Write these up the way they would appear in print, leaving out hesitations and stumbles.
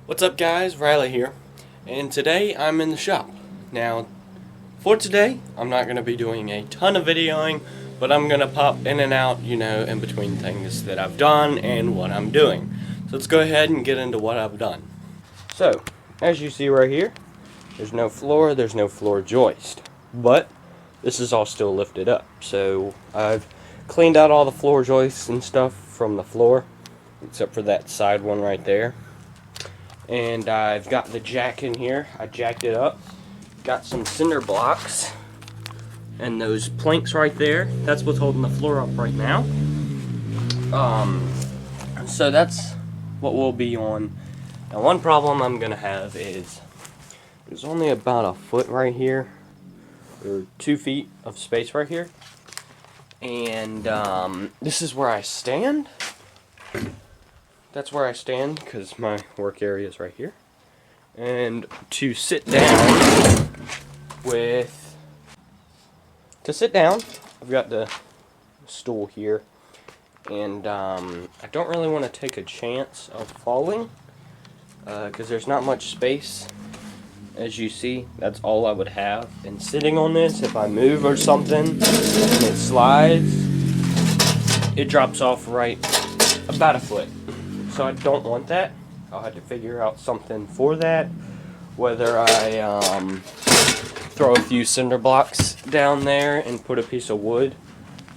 What's up guys, Riley here, and today I'm in the shop. Now, for today, I'm not going to be doing a ton of videoing, but I'm going to pop in and out, in between things that I've done and what I'm doing. So let's go ahead and get into what I've done. So, as you see right here, there's no floor joist, but this is all still lifted up. So I've cleaned out all the floor joists and stuff from the floor, except for that side one right there. And I've got the jack in here. I jacked it up. Got some cinder blocks. And those planks right there, that's what's holding the floor up right now. So that's what we'll be on. Now one problem I'm going to have is there's only about a foot right here, or 2 feet of space right here. And this is where I stand. That's where I stand because my work area is right here. And to sit down, I've got the stool here. And I don't really want to take a chance of falling because there's not much space. As you see, that's all I would have. And sitting on this, if I move or something and it slides, it drops off right about a foot. So I don't want that. I'll have to figure out something for that. Whether I throw a few cinder blocks down there and put a piece of wood.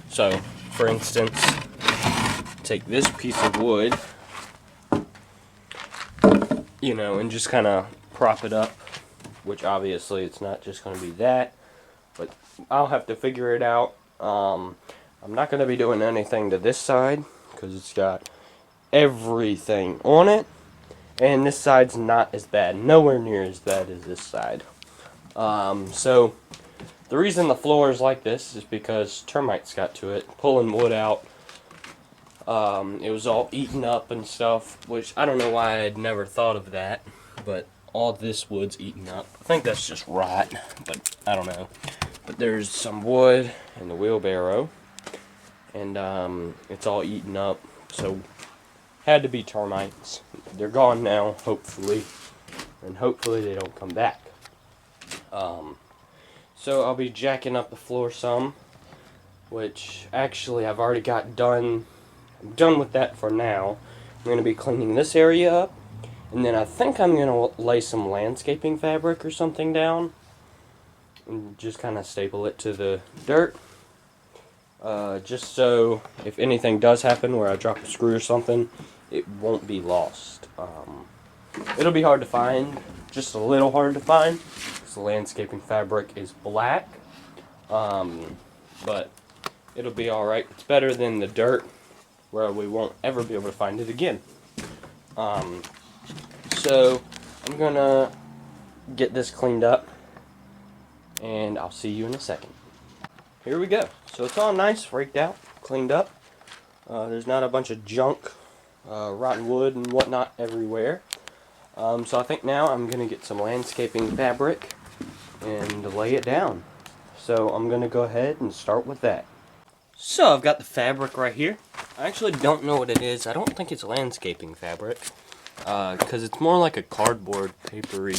So, for instance, take this piece of wood, and just kind of prop it up. Which obviously it's not just going to be that. But I'll have to figure it out. I'm not going to be doing anything to this side because it's got everything on it, and this side's not as bad, nowhere near as bad as this side. So the reason the floor is like this is because termites got to it, pulling wood out. It was all eaten up and stuff, which I don't know why I had never thought of that, but all this wood's eaten up. I think that's just rot, but I don't know. But there's some wood in the wheelbarrow, and it's all eaten up, so had to be termites. They're gone now, hopefully, and hopefully they don't come back. So I'll be jacking up the floor some, which actually I've already got done. I'm done with that for now. I'm going to be cleaning this area up, and then I think I'm going to lay some landscaping fabric or something down, and just kind of staple it to the dirt. Just so if anything does happen where I drop a screw or something, it won't be lost. It'll be hard to find, just a little hard to find, because the landscaping fabric is black, but it'll be alright. It's better than the dirt, where we won't ever be able to find it again. So I'm gonna get this cleaned up, and I'll see you in a second. Here we go. So it's all nice, raked out, cleaned up. There's not a bunch of junk, rotten wood and whatnot everywhere. So I think now I'm going to get some landscaping fabric and lay it down. So I'm going to go ahead and start with that. So I've got the fabric right here. I actually don't know what it is. I don't think it's landscaping fabric, because it's more like a cardboard papery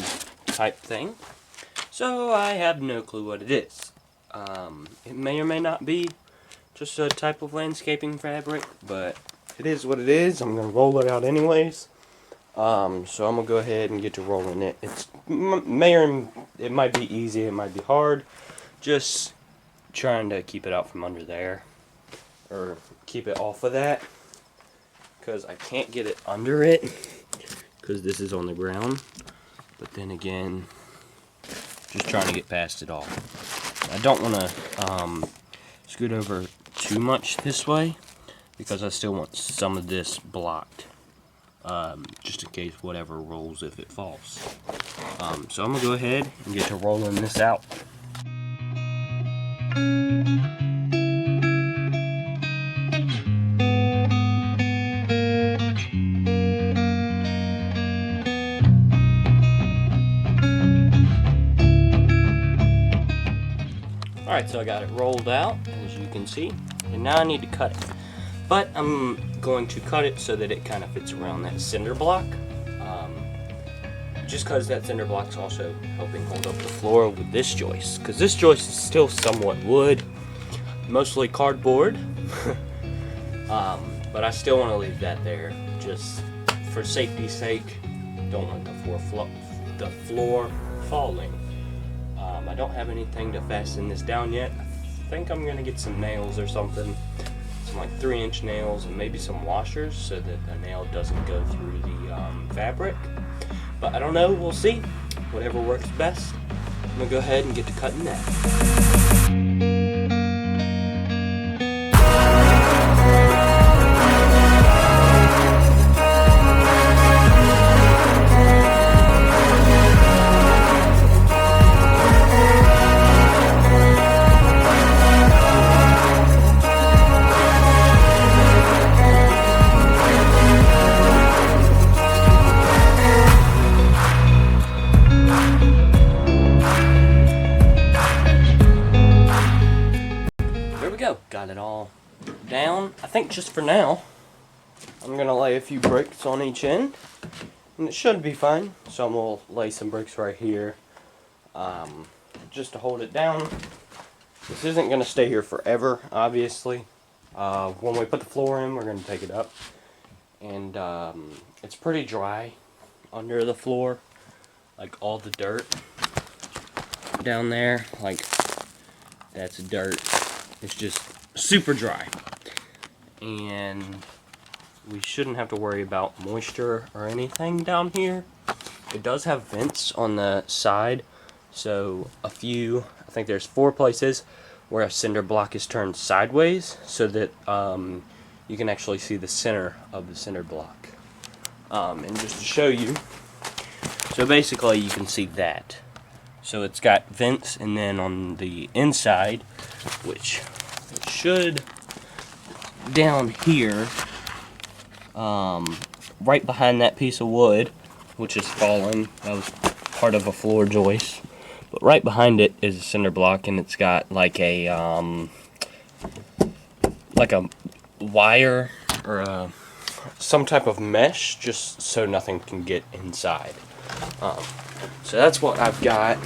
type thing. So I have no clue what it is. It may or may not be just a type of landscaping fabric, but it is what it is. I'm going to roll it out anyways. So I'm going to go ahead and get to rolling it. It might be easy, it might be hard. Just trying to keep it out from under there, or keep it off of that, because I can't get it under it, because this is on the ground. But then again, just trying to get past it all. I don't want to scoot over too much this way, because I still want some of this blocked, just in case whatever rolls if it falls. So I'm going to go ahead and get to rolling this out. Alright, so I got it rolled out, as you can see, and now I need to cut it. But I'm going to cut it so that it kind of fits around that cinder block. just because that cinder block's also helping hold up the floor with this joist, because this joist is still somewhat wood, mostly cardboard. But I still want to leave that there just for safety's sake. Don't want the floor falling. I don't have anything to fasten this down yet. I think I'm gonna get some nails or something, some like 3-inch nails and maybe some washers so that the nail doesn't go through the fabric. But I don't know, we'll see. Whatever works best. I'm gonna go ahead and get to cutting that. Got it all down. I think just for now, I'm gonna lay a few bricks on each end, and it should be fine. So I'm gonna lay some bricks right here, just to hold it down. This isn't gonna stay here forever, obviously. When we put the floor in, we're gonna take it up, and it's pretty dry under the floor, like all the dirt down there, like that's dirt. It's just super dry, and we shouldn't have to worry about moisture or anything down here. It does have vents on the side, so I think there's 4 places where a cinder block is turned sideways so that you can actually see the center of the cinder block. And just to show you, so basically you can see that. So it's got vents, and then on the inside, which it should down here, right behind that piece of wood, which is fallen, that was part of a floor joist, but right behind it is a cinder block, and it's got like a wire or some type of mesh, just so nothing can get inside. So that's what I've got.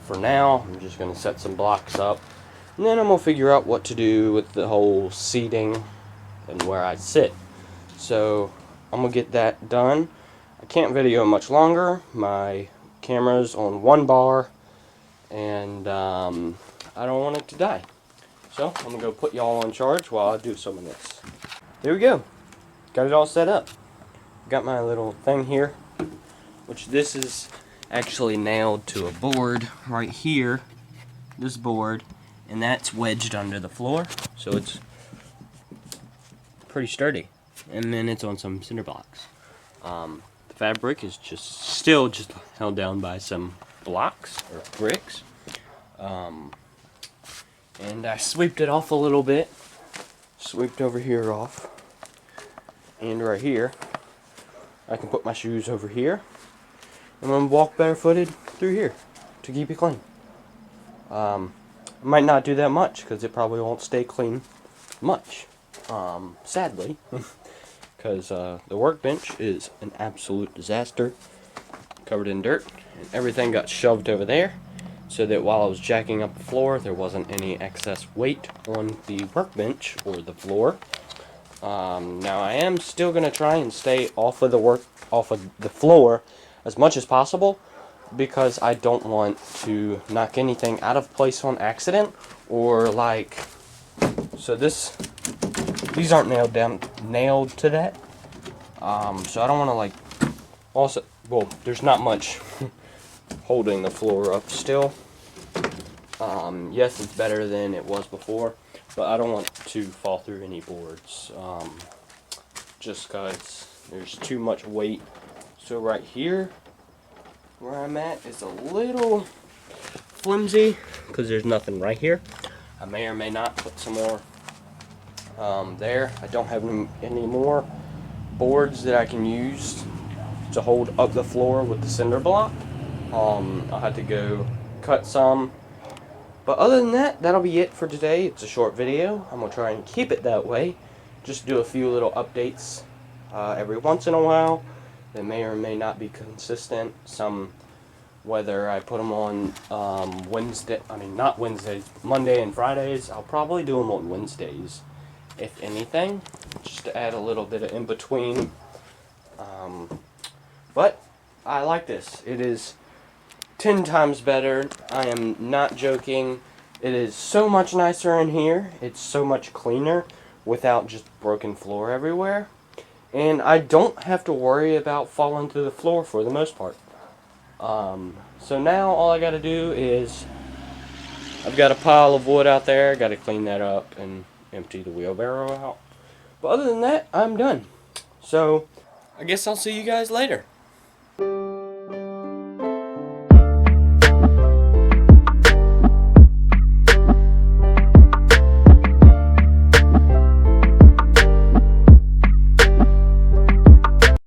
For now, I'm just going to set some blocks up, and then I'm going to figure out what to do with the whole seating and where I sit. So I'm going to get that done. I can't video much longer. My camera's on 1 bar, and I don't want it to die. So I'm going to go put y'all on charge while I do some of this. There we go. Got it all set up. Got my little thing here, which this is actually nailed to a board right here, this board, and that's wedged under the floor, so it's pretty sturdy. And then it's on some cinder blocks. The fabric is still just held down by some blocks or bricks, and I sweeped it off a little bit, sweeped over here off, and right here I can put my shoes over here. I'm going to walk barefooted through here to keep it clean. I might not do that much because it probably won't stay clean much, sadly, because the workbench is an absolute disaster, covered in dirt, and everything got shoved over there so that while I was jacking up the floor there wasn't any excess weight on the workbench or the floor. Now I am still going to try and stay off of the floor as much as possible, because I don't want to knock anything out of place on accident, or like, so these aren't nailed to that, so I don't want to like, also, well, there's not much holding the floor up still. Yes, it's better than it was before, but I don't want to fall through any boards, just because there's too much weight. So right here, where I'm at, is a little flimsy, because there's nothing right here. I may or may not put some more there. I don't have any more boards that I can use to hold up the floor with the cinder block. I'll have to go cut some. But other than that, that'll be it for today. It's a short video. I'm going to try and keep it that way. Just do a few little updates every once in a while. that may or may not be consistent. Some, whether I put them on not Wednesdays, Monday and Fridays. I'll probably do them on Wednesdays, if anything, just to add a little bit of in between. But I like this. It is 10 times better. I am not joking. It is so much nicer in here. It's so much cleaner without just broken floor everywhere. And I don't have to worry about falling to the floor for the most part. So now all I gotta do is, I've got a pile of wood out there. Gotta clean that up and empty the wheelbarrow out. But other than that, I'm done. So I guess I'll see you guys later.